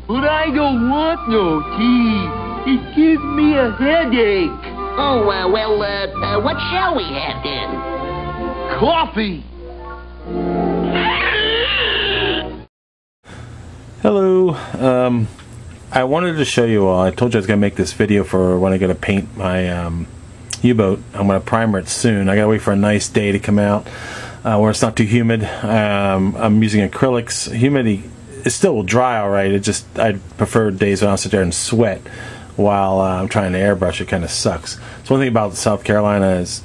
But I don't want no tea. It gives me a headache. Oh, what shall we have then? Coffee. Hello. I wanted to show you all. I told you I was going to make this video for when I go to paint my U-boat. I'm going to primer it soon. I got to wait for a nice day to come out where it's not too humid. I'm using acrylics. Humidity, it still will dry all right. I prefer days when I'll sit there and sweat while I'm trying to airbrush. It kind of sucks. So one thing about South Carolina is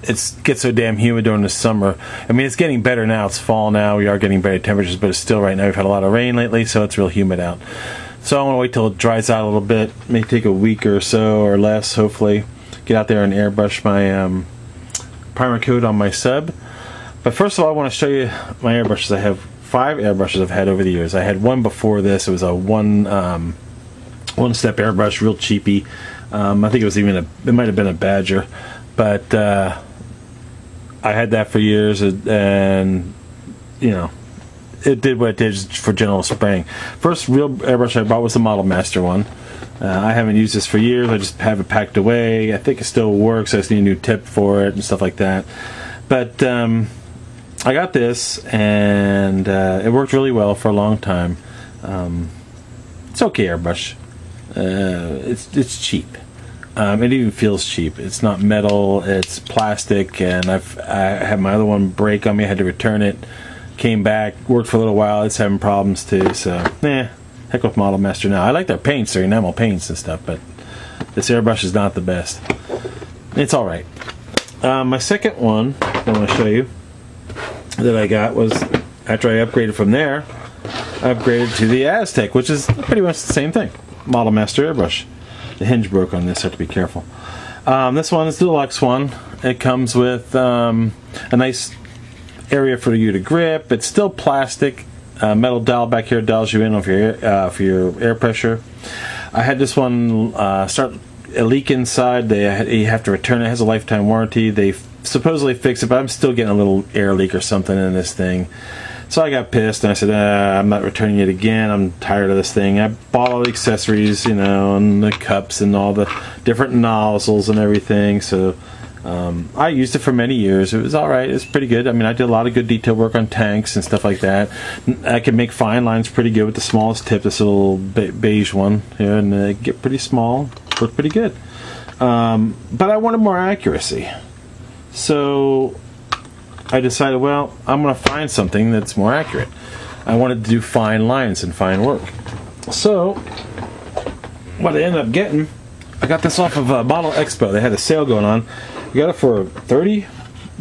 it gets so damn humid during the summer. I mean, it's getting better now. It's fall now. We are getting better temperatures, but it's still right now. We've had a lot of rain lately, so it's real humid out. So I want to wait till it dries out a little bit. It may take a week or so or less, hopefully. Get out there and airbrush my primer coat on my sub. But first of all, I want to show you my airbrushes. I have 5 airbrushes I've had over the years. I had one before this. It was a one-step airbrush, real cheapy. I think it might have been a Badger, but I had that for years, and you know, it did what it did for general spraying. First real airbrush I bought was the Model Master one. I haven't used this for years. I just have it packed away. I think it still works. I just need a new tip for it and stuff like that. But I got this, and it worked really well for a long time. It's okay airbrush. It's cheap. It even feels cheap. It's not metal. It's plastic, and I had my other one break on me. I had to return it. Came back, worked for a little while. It's having problems too. So, heck with Model Master now. I like their paints, their enamel paints and stuff, but this airbrush is not the best. It's all right. My second one I want to show you that I got was after I upgraded from there. I upgraded to the Aztec, which is pretty much the same thing. Model Master airbrush. The hinge broke on this, so I have to be careful. This one is the deluxe one. It comes with a nice area for you to grip. It's still plastic. Metal dowel back here dials you in for your air pressure. I had this one start a leak inside. You have to return it. It has a lifetime warranty. They supposedly fix it, but I'm still getting a little air leak or something in this thing. So I got pissed and I said, I'm not returning it again. I'm tired of this thing. I bought all the accessories, you know, and the cups and all the different nozzles and everything. So I used it for many years. It was all right. It's pretty good. I mean, I did a lot of good detail work on tanks and stuff like that. I can make fine lines pretty good with the smallest tip, this little beige one here, and they get pretty small. Look pretty good. But I wanted more accuracy. So I decided, well, I'm going to find something that's more accurate. I wanted to do fine lines and fine work. So what I ended up getting, I got this off of Model Expo. They had a sale going on. I got it for $30,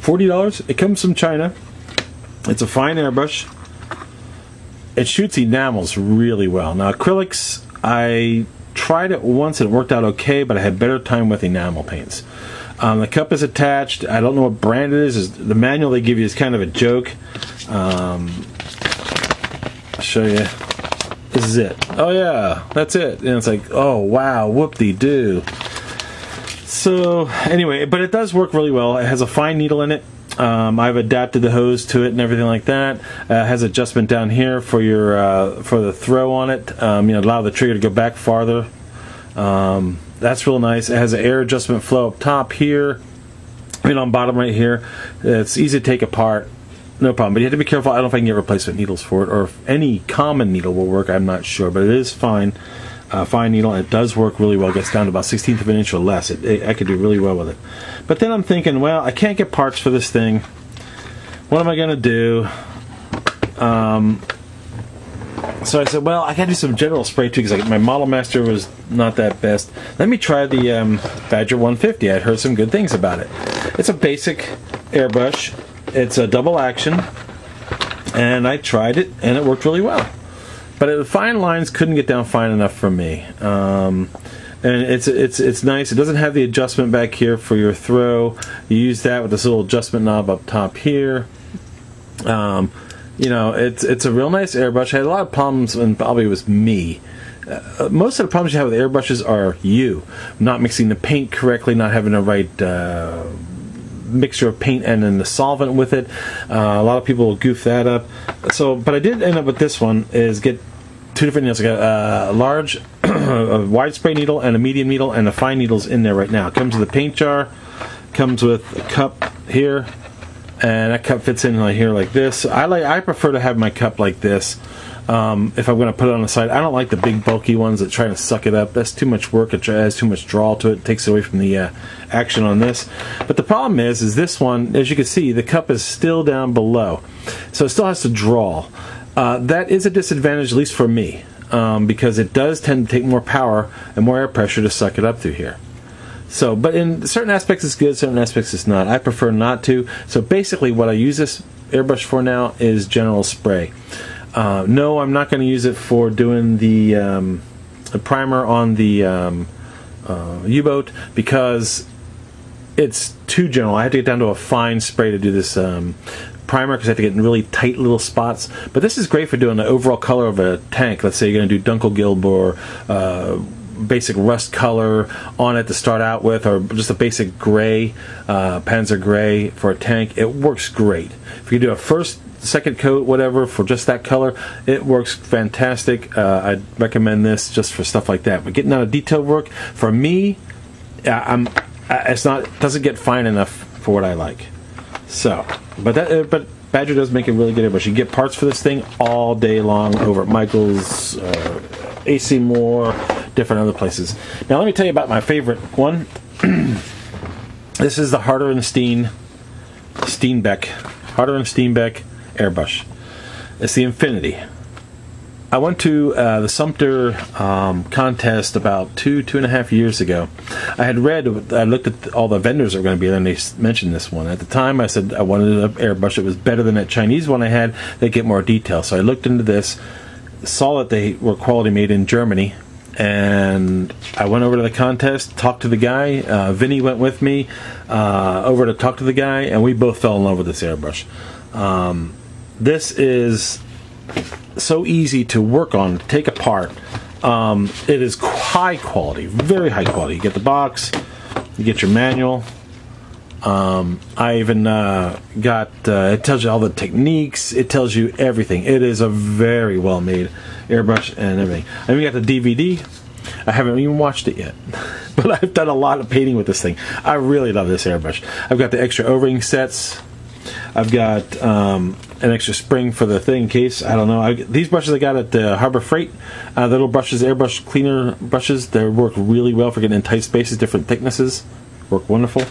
$40. It comes from China. It's a fine airbrush. It shoots enamels really well. Now acrylics, I tried it once and it worked out okay, but I had better time with enamel paints. The cup is attached. I don't know what brand it is. The manual they give you is kind of a joke. I'll show you. This is it. Oh yeah, that's it. And it's like, oh wow, whoop-de-doo. So anyway, but it does work really well. It has a fine needle in it. I've adapted the hose to it and everything like that. It has adjustment down here for your for the throw on it. Allow the trigger to go back farther. That's real nice. It has an air adjustment flow up top here, on bottom right here. It's easy to take apart, no problem. But you have to be careful. I don't know if I can get replacement needles for it, or if any common needle will work. I'm not sure, but it is fine. Fine needle, and it does work really well. It gets down to about 1/16 of an inch or less. I could do really well with it. But then I'm thinking, well, I can't get parts for this thing. What am I going to do? So I said, well, I got to do some general spray too, because my Model Master was not that best. Let me try the Badger 150. I'd heard some good things about it. It's a basic airbrush. It's a double action, and I tried it, and it worked really well. But the fine lines couldn't get down fine enough for me. And it's nice. It doesn't have the adjustment back here for your throw. You use that with this little adjustment knob up top here. It's a real nice airbrush. I had a lot of problems, and probably it was me. Most of the problems you have with airbrushes are you not mixing the paint correctly, not having the right mixture of paint and then the solvent with it. A lot of people will goof that up. But I did end up with this one. Is get two different needles. I got a large, a wide spray needle and a medium needle, and the fine needle's in there right now. It comes with a paint jar, comes with a cup here, and that cup fits in here like this. I prefer to have my cup like this. If I'm going to put it on the side, I don't like the big bulky ones that try to suck it up. That's too much work. It has too much draw to it. It takes away from the action on this. But the problem is this one, as you can see, the cup is still down below, so it still has to draw. That is a disadvantage, at least for me, because it does tend to take more power and more air pressure to suck it up through here. So, but in certain aspects it's good, certain aspects it's not. I prefer not to. So basically what I use this airbrush for now is general spray. No, I'm not going to use it for doing the primer on the U-boat because it's too general. I have to get down to a fine spray to do this primer because I have to get in really tight little spots. But this is great for doing the overall color of a tank. Let's say you're going to do Dunkelgelb or basic rust color on it to start out with, or just a basic gray, Panzer gray for a tank. It works great. If you do a first, second coat, whatever, for just that color, it works fantastic. I'd recommend this just for stuff like that. But getting out of detail work, for me, it doesn't get fine enough for what I like. So, but Badger does make a really good airbrush. You get parts for this thing all day long over at Michael's, AC Moore, different other places. Now let me tell you about my favorite one. This is the Harder Steenbeck airbrush. It's the Infinity. I went to the Sumter contest about two and a half years ago. I looked at all the vendors that were going to be there, and they mentioned this one. At the time, I said I wanted an airbrush that was better than that Chinese one I had. They get more detail. So I looked into this, saw that they were quality made in Germany, and I went over to the contest, talked to the guy. Vinny went with me over to talk to the guy, and we both fell in love with this airbrush. This is so easy to work on, to take apart. It is high quality, very high quality. You get the box, you get your manual. I even got, it tells you all the techniques, it tells you everything. It is a very well made airbrush and everything. I even got the DVD. I haven't even watched it yet, but I've done a lot of painting with this thing. I really love this airbrush. I've got the extra O-ring sets. I've got an extra spring for the thing in case, I don't know. These brushes I got at the Harbor Freight. The little brushes, airbrush cleaner brushes, they work really well for getting in tight spaces, different thicknesses. Work wonderful.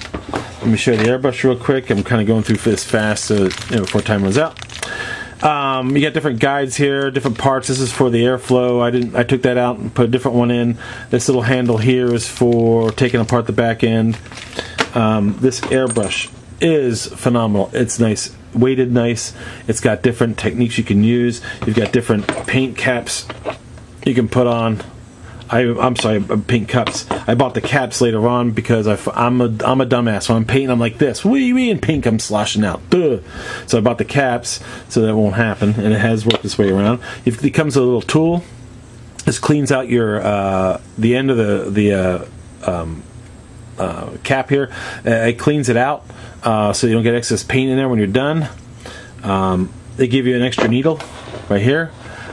Let me show you the airbrush real quick. I'm kind of going through this fast so before time runs out. You got different guides here, different parts. This is for the airflow. I took that out and put a different one in. This little handle here is for taking apart the back end. This airbrush is phenomenal. It's nice, weighted nice. It's got different techniques you can use. You've got different paint caps you can put on. I'm sorry, paint cups. I bought the caps later on because I'm a dumbass. When I'm painting, I'm like this, wee, and paint comes sloshing out. Duh. So I bought the caps so that won't happen, and it has worked its way around. It comes with a little tool. This cleans out your the end of the cap here. It cleans it out so you don't get excess paint in there when you're done. They give you an extra needle right here.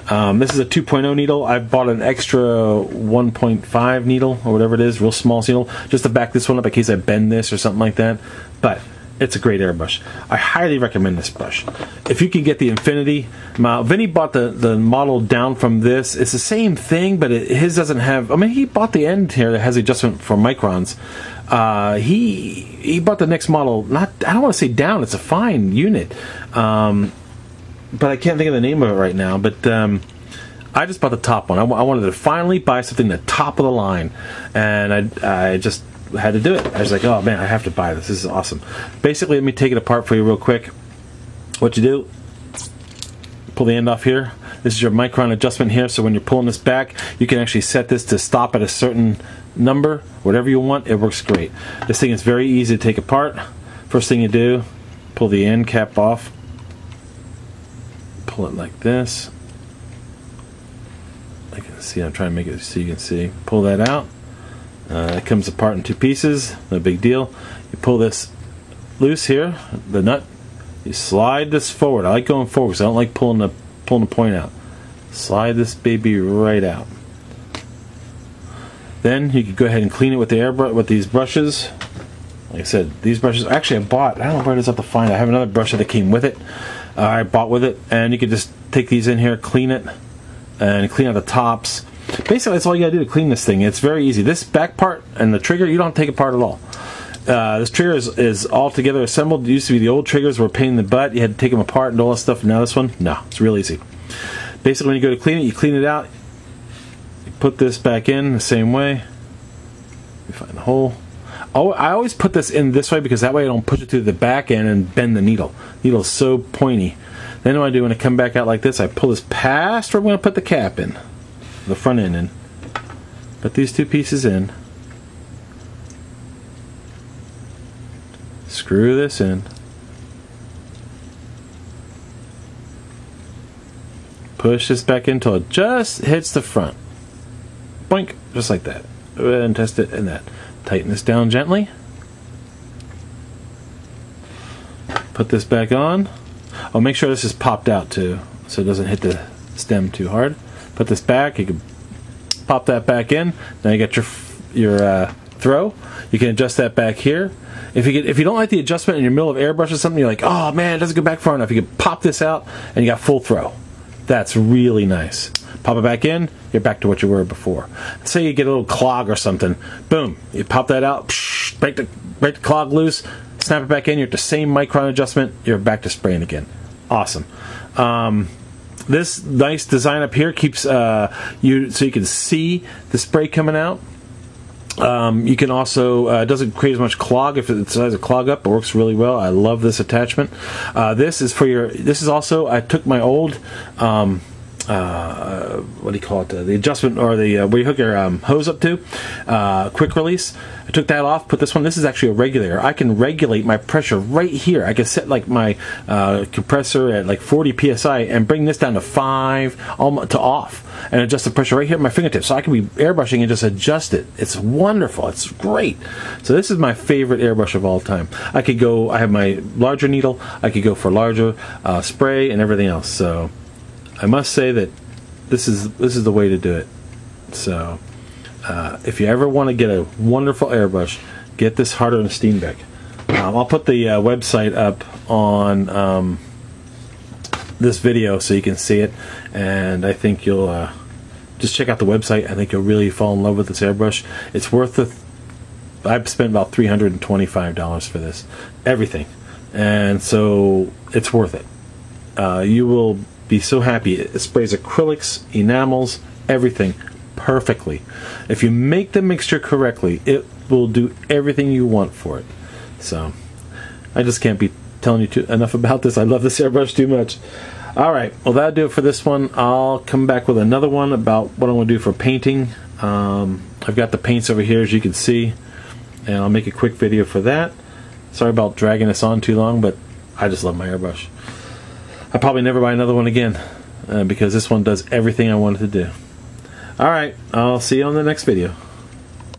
This is a 2.0 needle. I bought an extra 1.5 needle or whatever it is, real small needle, just to back this one up in case I bend this or something like that. But it's a great airbrush. I highly recommend this brush. If you can get the Infinity, Vinny bought the model down from this. It's the same thing, but his doesn't have. I mean, he bought the end here that has adjustment for microns. He bought the next model. I don't want to say down. It's a fine unit. But I can't think of the name of it right now. But I just bought the top one. I wanted to finally buy something the top of the line, and I just had to do it. I was like, oh man, I have to buy this. This is awesome. Basically, let me take it apart for you real quick. What you do, pull the end off here. This is your micron adjustment here, so when you're pulling this back, you can actually set this to stop at a certain number, whatever you want. It works great. This thing is very easy to take apart. First thing you do, pull the end cap off. Pull it like this. I can see, I'm trying to make it so you can see. Pull that out. It comes apart in two pieces. No big deal. You pull this loose here, the nut. You slide this forward. I like going forward because I don't like pulling the point out. Slide this baby right out. Then you can go ahead and clean it with the airbrush, with these brushes. Like I said, these brushes, actually I don't know where it is, I have to find it. I have another brush that came with it. I bought with it, and you can just take these in here, clean it, and clean out the tops. Basically, that's all you gotta do to clean this thing. It's very easy. This back part and the trigger, you don't have to take apart at all. This trigger is all together assembled. It used to be the old triggers were a pain in the butt. You had to take them apart and all that stuff. Now this one, no, it's real easy. Basically, when you go to clean it, you clean it out. You put this back in the same way. You find the hole. Oh, I always put this in this way because that way I don't push it through the back end and bend the needle. The needle's so pointy. Then what I do when I come back out like this, I pull this past where I'm going to put the cap in, the front end in. Put these two pieces in. Screw this in. Push this back in until it just hits the front. Boink, just like that. And test it and that. Tighten this down gently. Put this back on. Oh, make sure this is popped out too, so it doesn't hit the stem too hard. Put this back. You can pop that back in. Now you got your throw. You can adjust that back here. If you don't like the adjustment in your middle of airbrush or something, you're like, oh man, it doesn't go back far enough. You can pop this out and you got full throw. That's really nice. Pop it back in, you're back to what you were before. Say you get a little clog or something, boom, you pop that out, break the clog loose, snap it back in, you're at the same micron adjustment, you're back to spraying again. Awesome. This nice design up here keeps you so you can see the spray coming out. You can also doesn't create as much clog if it decides to clog up. It works really well. I love this attachment. This is for your. This is also, I took my old what do you call it? The adjustment, or the where you hook your hose up to, quick release. I took that off. Put this one. This is actually a regulator. I can regulate my pressure right here. I can set like my compressor at like 40 psi and bring this down to 5 to off, and adjust the pressure right here at my fingertips. So I can be airbrushing and just adjust it. It's wonderful. It's great. So this is my favorite airbrush of all time. I could go. I have my larger needle. I could go for larger spray and everything else. So I must say that this is the way to do it. So if you ever want to get a wonderful airbrush, get this Harder Steenbeck. I'll put the website up on this video so you can see it, and I think you'll just check out the website. I think you'll really fall in love with this airbrush. It's worth it. I've spent about $325 for this, everything, and so it's worth it. You will be so happy. It sprays acrylics, enamels, everything perfectly. If you make the mixture correctly, it will do everything you want for it. So I just can't be telling you enough about this. I love this airbrush too much. Alright, well that'll do it for this one. I'll come back with another one about what I'm going to do for painting. I've got the paints over here, as you can see, and I'll make a quick video for that. Sorry about dragging this on too long, but I just love my airbrush. I'll probably never buy another one again because this one does everything I wanted to do. Alright, I'll see you on the next video.